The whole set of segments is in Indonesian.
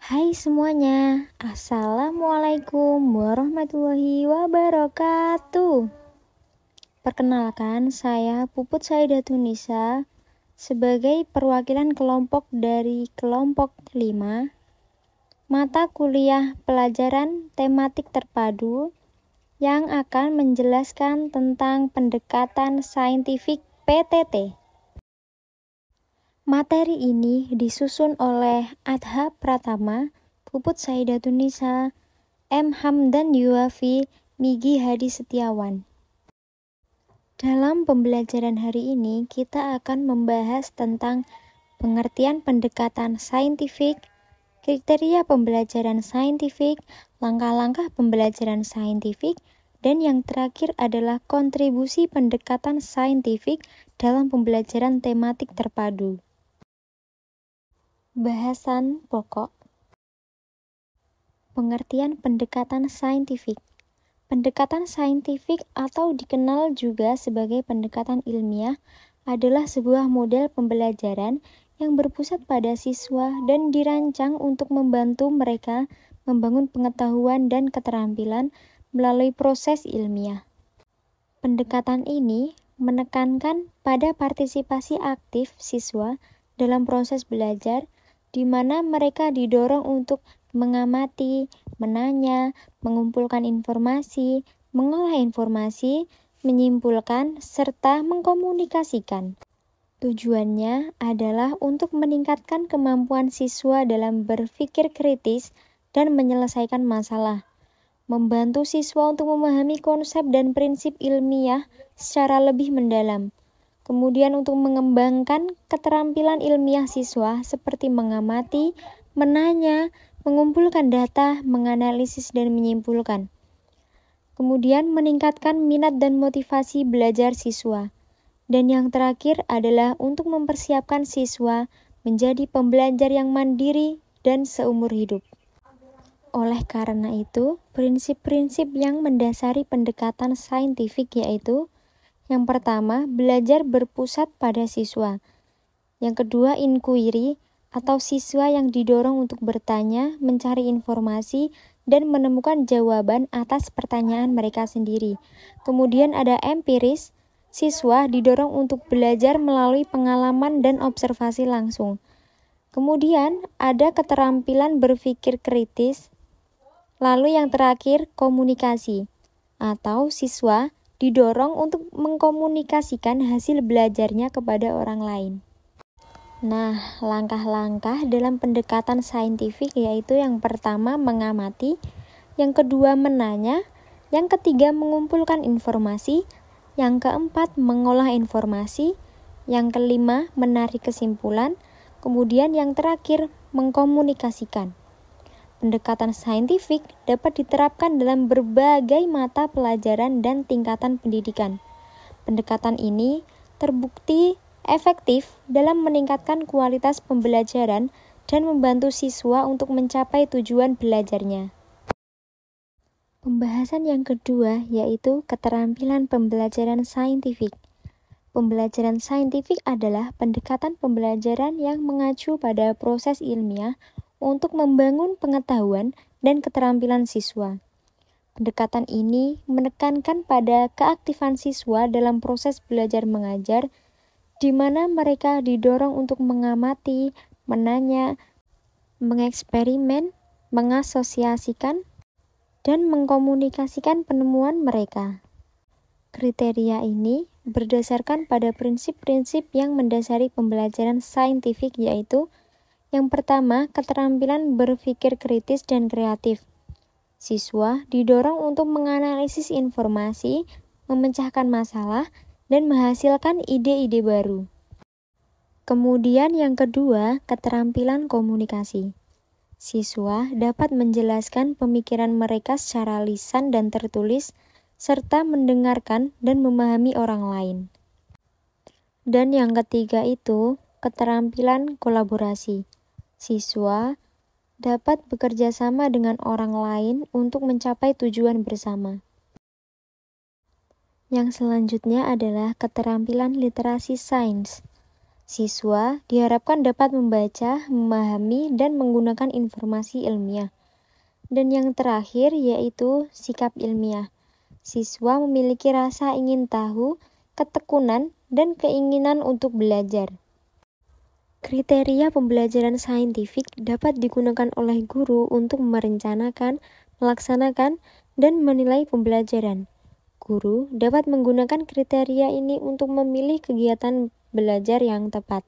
Hai semuanya, Assalamualaikum warahmatullahi wabarakatuh. Perkenalkan, saya Puput Saidatun Nisa sebagai perwakilan kelompok dari kelompok 5 mata kuliah pelajaran tematik terpadu yang akan menjelaskan tentang pendekatan saintifik PTT. Materi ini disusun oleh Adha Pratama, Puput Saidatun Nisa, M. Hamdan Yuafi, Migi Hadi Setiawan. Dalam pembelajaran hari ini, kita akan membahas tentang pengertian pendekatan saintifik, kriteria pembelajaran saintifik, langkah-langkah pembelajaran saintifik, dan yang terakhir adalah kontribusi pendekatan saintifik dalam pembelajaran tematik terpadu. Bahasan pokok. Pengertian pendekatan saintifik. Pendekatan saintifik atau dikenal juga sebagai pendekatan ilmiah adalah sebuah model pembelajaran yang berpusat pada siswa dan dirancang untuk membantu mereka membangun pengetahuan dan keterampilan melalui proses ilmiah. Pendekatan ini menekankan pada partisipasi aktif siswa dalam proses belajar, di mana mereka didorong untuk mengamati, menanya, mengumpulkan informasi, mengolah informasi, menyimpulkan, serta mengkomunikasikan. Tujuannya adalah untuk meningkatkan kemampuan siswa dalam berpikir kritis dan menyelesaikan masalah, membantu siswa untuk memahami konsep dan prinsip ilmiah secara lebih mendalam. Kemudian untuk mengembangkan keterampilan ilmiah siswa seperti mengamati, menanya, mengumpulkan data, menganalisis dan menyimpulkan. Kemudian meningkatkan minat dan motivasi belajar siswa. Dan yang terakhir adalah untuk mempersiapkan siswa menjadi pembelajar yang mandiri dan seumur hidup. Oleh karena itu, prinsip-prinsip yang mendasari pendekatan saintifik yaitu: yang pertama, belajar berpusat pada siswa. Yang kedua, inquiry atau siswa yang didorong untuk bertanya, mencari informasi, dan menemukan jawaban atas pertanyaan mereka sendiri. Kemudian ada empiris, siswa didorong untuk belajar melalui pengalaman dan observasi langsung. Kemudian ada keterampilan berpikir kritis. Lalu yang terakhir, komunikasi atau siswa didorong untuk mengkomunikasikan hasil belajarnya kepada orang lain. Nah, langkah-langkah dalam pendekatan saintifik yaitu yang pertama mengamati, yang kedua menanya, yang ketiga mengumpulkan informasi, yang keempat mengolah informasi, yang kelima menarik kesimpulan, kemudian yang terakhir mengkomunikasikan. Pendekatan saintifik dapat diterapkan dalam berbagai mata pelajaran dan tingkatan pendidikan. Pendekatan ini terbukti efektif dalam meningkatkan kualitas pembelajaran dan membantu siswa untuk mencapai tujuan belajarnya. Pembahasan yang kedua yaitu keterampilan pembelajaran saintifik. Pembelajaran saintifik adalah pendekatan pembelajaran yang mengacu pada proses ilmiah untuk membangun pengetahuan dan keterampilan siswa. Pendekatan ini menekankan pada keaktifan siswa dalam proses belajar mengajar, di mana mereka didorong untuk mengamati, menanya, mengeksperimen, mengasosiasikan, dan mengkomunikasikan penemuan mereka. Kriteria ini berdasarkan pada prinsip-prinsip yang mendasari pembelajaran saintifik yaitu: yang pertama, keterampilan berpikir kritis dan kreatif. Siswa didorong untuk menganalisis informasi, memecahkan masalah, dan menghasilkan ide-ide baru. Kemudian yang kedua, keterampilan komunikasi. Siswa dapat menjelaskan pemikiran mereka secara lisan dan tertulis, serta mendengarkan dan memahami orang lain. Dan yang ketiga itu, keterampilan kolaborasi. Siswa dapat bekerja sama dengan orang lain untuk mencapai tujuan bersama. Yang selanjutnya adalah keterampilan literasi sains. Siswa diharapkan dapat membaca, memahami, dan menggunakan informasi ilmiah. Dan yang terakhir yaitu sikap ilmiah. Siswa memiliki rasa ingin tahu, ketekunan, dan keinginan untuk belajar. Kriteria pembelajaran saintifik dapat digunakan oleh guru untuk merencanakan, melaksanakan, dan menilai pembelajaran. Guru dapat menggunakan kriteria ini untuk memilih kegiatan belajar yang tepat,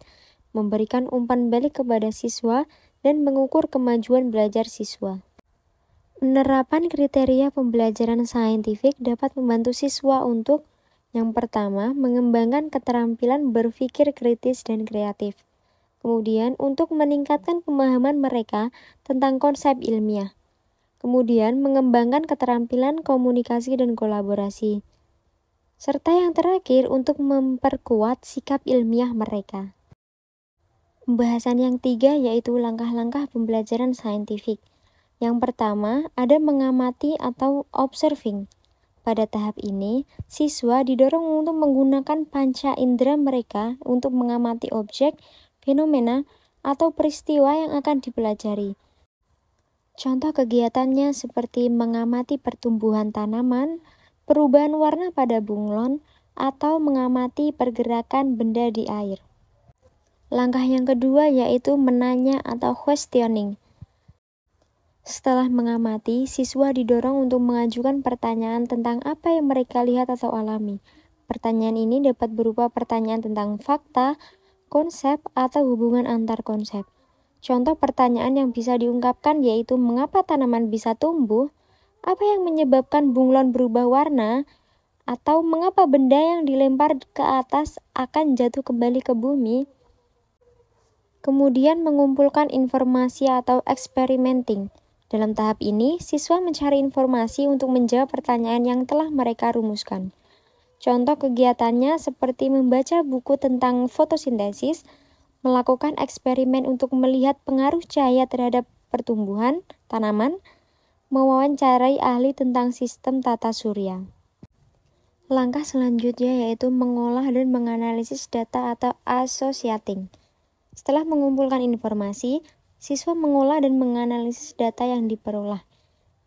memberikan umpan balik kepada siswa, dan mengukur kemajuan belajar siswa. Penerapan kriteria pembelajaran saintifik dapat membantu siswa untuk yang pertama, mengembangkan keterampilan berpikir kritis dan kreatif. Kemudian, untuk meningkatkan pemahaman mereka tentang konsep ilmiah. Kemudian, mengembangkan keterampilan komunikasi dan kolaborasi. Serta yang terakhir, untuk memperkuat sikap ilmiah mereka. Pembahasan yang 3 yaitu langkah-langkah pembelajaran saintifik. Yang pertama, ada mengamati atau observing. Pada tahap ini, siswa didorong untuk menggunakan panca indera mereka untuk mengamati objek, fenomena, atau peristiwa yang akan dipelajari. Contoh kegiatannya seperti mengamati pertumbuhan tanaman, perubahan warna pada bunglon, atau mengamati pergerakan benda di air. Langkah yang kedua yaitu menanya atau questioning. Setelah mengamati, siswa didorong untuk mengajukan pertanyaan tentang apa yang mereka lihat atau alami. Pertanyaan ini dapat berupa pertanyaan tentang fakta, konsep, atau hubungan antar konsep. Contoh pertanyaan yang bisa diungkapkan yaitu mengapa tanaman bisa tumbuh, apa yang menyebabkan bunglon berubah warna, atau mengapa benda yang dilempar ke atas akan jatuh kembali ke bumi. Kemudian mengumpulkan informasi atau experimenting. Dalam tahap ini, siswa mencari informasi untuk menjawab pertanyaan yang telah mereka rumuskan. Contoh kegiatannya seperti membaca buku tentang fotosintesis, melakukan eksperimen untuk melihat pengaruh cahaya terhadap pertumbuhan tanaman, mewawancarai ahli tentang sistem tata surya. Langkah selanjutnya yaitu mengolah dan menganalisis data atau associating. Setelah mengumpulkan informasi, siswa mengolah dan menganalisis data yang diperoleh.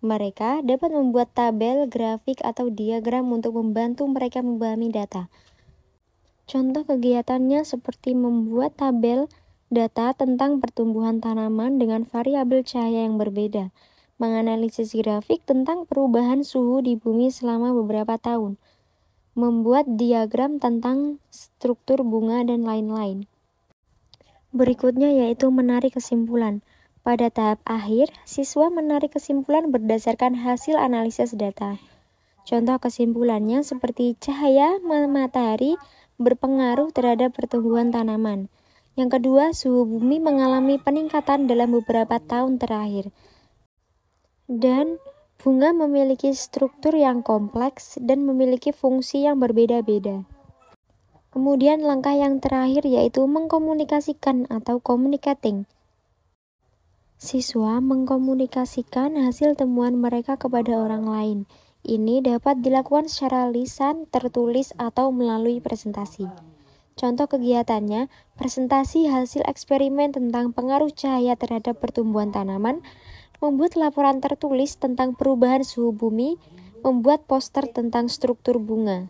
Mereka dapat membuat tabel, grafik, atau diagram untuk membantu mereka memahami data. Contoh kegiatannya seperti membuat tabel data tentang pertumbuhan tanaman dengan variabel cahaya yang berbeda, menganalisis grafik tentang perubahan suhu di bumi selama beberapa tahun, membuat diagram tentang struktur bunga, dan lain-lain. Berikutnya yaitu menarik kesimpulan. Pada tahap akhir, siswa menarik kesimpulan berdasarkan hasil analisis data. Contoh kesimpulannya seperti cahaya matahari berpengaruh terhadap pertumbuhan tanaman. Yang kedua, suhu bumi mengalami peningkatan dalam beberapa tahun terakhir. Dan bunga memiliki struktur yang kompleks dan memiliki fungsi yang berbeda-beda. Kemudian langkah yang terakhir yaitu mengkomunikasikan atau communicating. Siswa mengkomunikasikan hasil temuan mereka kepada orang lain. Ini dapat dilakukan secara lisan, tertulis, atau melalui presentasi. Contoh kegiatannya, presentasi hasil eksperimen tentang pengaruh cahaya terhadap pertumbuhan tanaman, membuat laporan tertulis tentang perubahan suhu bumi, membuat poster tentang struktur bunga.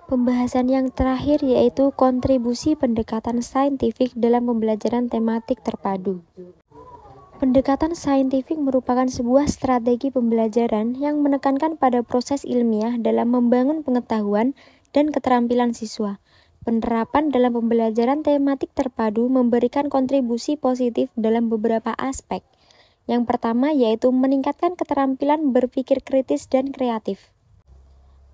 Pembahasan yang terakhir yaitu kontribusi pendekatan saintifik dalam pembelajaran tematik terpadu. Pendekatan saintifik merupakan sebuah strategi pembelajaran yang menekankan pada proses ilmiah dalam membangun pengetahuan dan keterampilan siswa. Penerapan dalam pembelajaran tematik terpadu memberikan kontribusi positif dalam beberapa aspek. Yang pertama yaitu meningkatkan keterampilan berpikir kritis dan kreatif.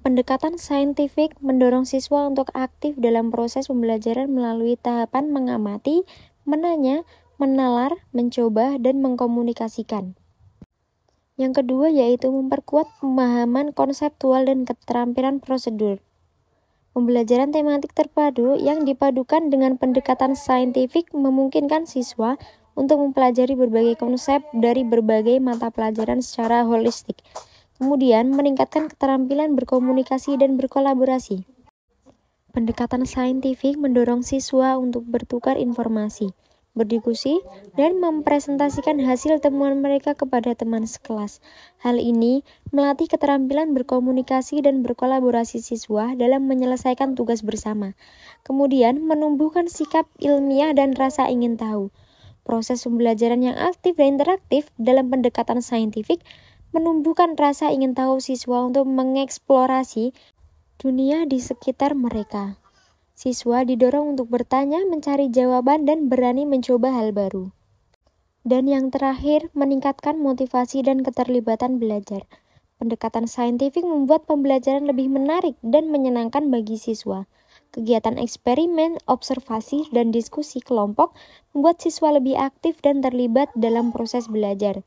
Pendekatan saintifik mendorong siswa untuk aktif dalam proses pembelajaran melalui tahapan mengamati, menanya, menalar, mencoba, dan mengkomunikasikan. Yang kedua yaitu memperkuat pemahaman konseptual dan keterampilan prosedur. Pembelajaran tematik terpadu yang dipadukan dengan pendekatan saintifik memungkinkan siswa untuk mempelajari berbagai konsep dari berbagai mata pelajaran secara holistik. Kemudian meningkatkan keterampilan berkomunikasi dan berkolaborasi. Pendekatan saintifik mendorong siswa untuk bertukar informasi, berdiskusi, dan mempresentasikan hasil temuan mereka kepada teman sekelas. Hal ini melatih keterampilan berkomunikasi dan berkolaborasi siswa dalam menyelesaikan tugas bersama. Kemudian, menumbuhkan sikap ilmiah dan rasa ingin tahu. Proses pembelajaran yang aktif dan interaktif dalam pendekatan saintifik menumbuhkan rasa ingin tahu siswa untuk mengeksplorasi dunia di sekitar mereka. Siswa didorong untuk bertanya, mencari jawaban, dan berani mencoba hal baru. Dan yang terakhir, meningkatkan motivasi dan keterlibatan belajar. Pendekatan saintifik membuat pembelajaran lebih menarik dan menyenangkan bagi siswa. Kegiatan eksperimen, observasi, dan diskusi kelompok membuat siswa lebih aktif dan terlibat dalam proses belajar.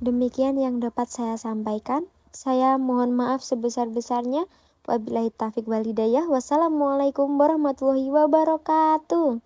Demikian yang dapat saya sampaikan. Saya mohon maaf sebesar-besarnya. Wabillahi taufiq wal hidayah. Wassalamualaikum warahmatullahi wabarakatuh.